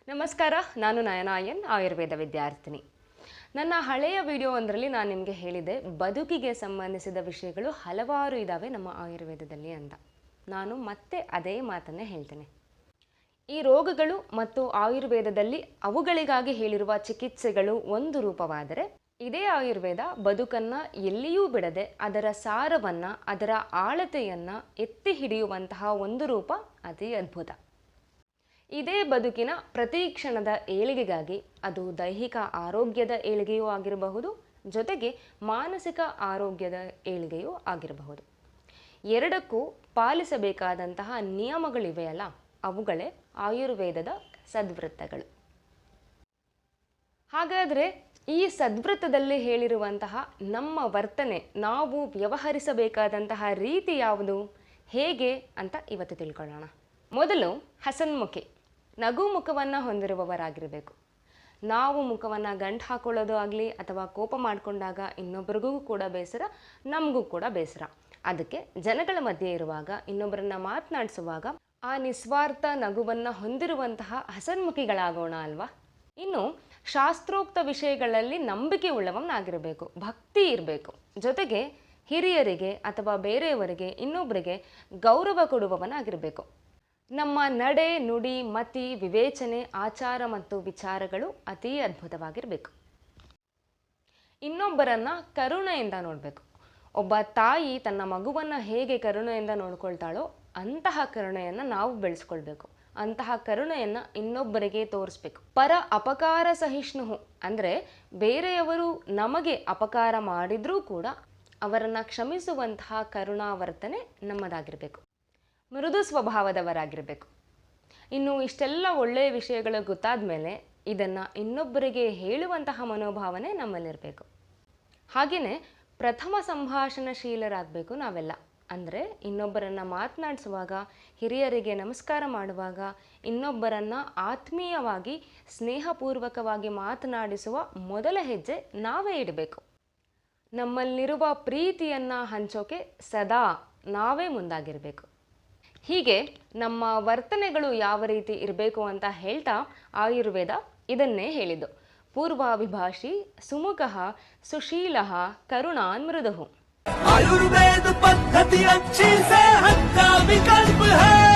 ನಮಸ್ಕಾರ, ನಾನು ನಯನಾ ಎನ್, ಆಯುರ್ವೇದ ವಿದ್ಯಾರ್ಥಿನಿ. ನನ್ನ ಹಳೆಯ ವಿಡಿಯೋ ಒಂದರಲ್ಲಿ ನಾನು ನಿಮಗೆ ಹೇಳಿದೆ, ಬದುಕಿಗೆ ಸಂಬಂಧಿಸಿದ ವಿಷಯಗಳು ಹಲವಾರು ಇದ್ದಾವೆ ನಮ್ಮ ಆಯುರ್ವೇದದಲ್ಲಿ ಅಂತ. ನಾನು ಮತ್ತೆ ಅದೇ ಮಾತನ್ನೇ ಹೇಳ್ತೇನೆ. ಈ ರೋಗಗಳು ಮತ್ತು ಆಯುರ್ವೇದದಲ್ಲಿ ಅವುಗಳಿಗಾಗಿ ಹೇಳಿರುವ ಚಿಕಿತ್ಸೆಗಳು ಒಂದು ರೂಪವಾದರೆ, ಇದೇ ಆಯುರ್ವೇದ ಬದುಕನ್ನು ಎಲ್ಲಿಯೂ ಬಿಡದೆ ಅದರ ಸಾರವನ್ನು, ಅದರ ಆಳತೆಯನ್ನು ಎತ್ತಿ ಹಿಡಿಯುವಂತಹ ಒಂದು ರೂಪ ಅತಿ ಅದ್ಭುತ. ಇದೇ ಬದುಕಿನ ಪ್ರತಿ ಕ್ಷಣದ ಏಳಿಗೆಗಾಗಿ, ಅದು ದೈಹಿಕ ಆರೋಗ್ಯದ ಏಳಿಗೆಯೂ ಆಗಿರಬಹುದು, ಜೊತೆಗೆ ಮಾನಸಿಕ ಆರೋಗ್ಯದ ಏಳಿಗೆಯೂ ಆಗಿರಬಹುದು. ಎರಡಕ್ಕೂ ಪಾಲಿಸಬೇಕಾದಂತಹ ನಿಯಮಗಳಿವೆಯಲ್ಲ, ಅವುಗಳೇ ಆಯುರ್ವೇದದ ಸದ್ವೃತ್ತಗಳು. ಹಾಗಾದರೆ ಈ ಸದ್ವೃತ್ತದಲ್ಲಿ ಹೇಳಿರುವಂತಹ ನಮ್ಮ ವರ್ತನೆ, ನಾವು ವ್ಯವಹರಿಸಬೇಕಾದಂತಹ ರೀತಿ ಯಾವುದು, ಹೇಗೆ ಅಂತ ಇವತ್ತು ತಿಳ್ಕೊಳ್ಳೋಣ. ಮೊದಲು ಹಸನ್ಮುಖಿ, ನಗು ಮುಖವನ್ನು ಹೊಂದಿರುವವರಾಗಿರಬೇಕು. ನಾವು ಮುಖವನ್ನು ಗಂಟು ಹಾಕೊಳ್ಳೋದು ಆಗಲಿ ಅಥವಾ ಕೋಪ ಮಾಡಿಕೊಂಡಾಗ ಇನ್ನೊಬ್ಬರಿಗೂ ಕೂಡ ಬೇಸರ, ನಮಗೂ ಕೂಡ ಬೇಸರ. ಅದಕ್ಕೆ ಜನಗಳ ಮಧ್ಯೆ ಇರುವಾಗ, ಇನ್ನೊಬ್ಬರನ್ನ ಮಾತನಾಡಿಸುವಾಗ ಆ ನಿಸ್ವಾರ್ಥ ನಗುವನ್ನು ಹೊಂದಿರುವಂತಹ ಹಸನ್ಮುಖಿಗಳಾಗೋಣ ಅಲ್ವಾ. ಇನ್ನು ಶಾಸ್ತ್ರೋಕ್ತ ವಿಷಯಗಳಲ್ಲಿ ನಂಬಿಕೆ ಉಳ್ಳವನಾಗಿರಬೇಕು, ಭಕ್ತಿ ಇರಬೇಕು. ಜೊತೆಗೆ ಹಿರಿಯರಿಗೆ ಅಥವಾ ಬೇರೆಯವರಿಗೆ, ಇನ್ನೊಬ್ಬರಿಗೆ ಗೌರವ ಕೊಡುವವನಾಗಿರಬೇಕು. ನಮ್ಮ ನಡೆ, ನುಡಿ, ಮತಿ, ವಿವೇಚನೆ, ಆಚಾರ ಮತ್ತು ವಿಚಾರಗಳು ಅತೀ ಅದ್ಭುತವಾಗಿರಬೇಕು. ಇನ್ನೊಬ್ಬರನ್ನ ಕರುಣೆಯಿಂದ ನೋಡಬೇಕು. ಒಬ್ಬ ತಾಯಿ ತನ್ನ ಮಗುವನ್ನು ಹೇಗೆ ಕರುಣೆಯಿಂದ ನೋಡ್ಕೊಳ್ತಾಳೋ ಅಂತಹ ಕರುಣೆಯನ್ನು ನಾವು ಬೆಳೆಸ್ಕೊಳ್ಬೇಕು. ಅಂತಹ ಕರುಣೆಯನ್ನು ಇನ್ನೊಬ್ಬರಿಗೆ ತೋರಿಸ್ಬೇಕು. ಪರ ಅಪಕಾರ ಸಹಿಷ್ಣು ಅಂದರೆ ಬೇರೆಯವರು ನಮಗೆ ಅಪಕಾರ ಮಾಡಿದ್ರೂ ಕೂಡ ಅವರನ್ನು ಕ್ಷಮಿಸುವಂತಹ ಕರುಣಾವರ್ತನೆ ನಮ್ಮದಾಗಿರಬೇಕು. ಮೃದು ಸ್ವಭಾವದವರಾಗಿರಬೇಕು. ಇನ್ನು ಇಷ್ಟೆಲ್ಲ ಒಳ್ಳೆಯ ವಿಷಯಗಳು ಗೊತ್ತಾದ ಮೇಲೆ ಇದನ್ನು ಇನ್ನೊಬ್ಬರಿಗೆ ಹೇಳುವಂತಹ ಮನೋಭಾವನೆ ನಮ್ಮಲ್ಲಿರಬೇಕು. ಹಾಗೆಯೇ ಪ್ರಥಮ ಸಂಭಾಷಣಶೀಲರಾಗಬೇಕು ನಾವೆಲ್ಲ. ಅಂದರೆ ಇನ್ನೊಬ್ಬರನ್ನು ಮಾತನಾಡಿಸುವಾಗ, ಹಿರಿಯರಿಗೆ ನಮಸ್ಕಾರ ಮಾಡುವಾಗ, ಇನ್ನೊಬ್ಬರನ್ನು ಆತ್ಮೀಯವಾಗಿ ಸ್ನೇಹಪೂರ್ವಕವಾಗಿ ಮಾತನಾಡಿಸುವ ಮೊದಲ ಹೆಜ್ಜೆ ನಾವೇ ಇಡಬೇಕು. ನಮ್ಮಲ್ಲಿರುವ ಪ್ರೀತಿಯನ್ನು ಹಂಚೋಕೆ ಸದಾ ನಾವೇ ಮುಂದಾಗಿರಬೇಕು. ಹೀಗೆ ನಮ್ಮ ವರ್ತನೆಗಳು ಯಾವ ರೀತಿ ಇರಬೇಕು ಅಂತ ಹೇಳ್ತಾ ಆಯುರ್ವೇದ ಇದನ್ನೇ ಹೇಳಿದ್ದು. ಪೂರ್ವಾಭಿಭಾಷಿ ಸುಮುಖಃ ಸುಶೀಲಃ ಕರುಣಾನ್ ಮೃದುಃ. आयुर्वेद पद्धति अच्छी सेहत का विकल्प है।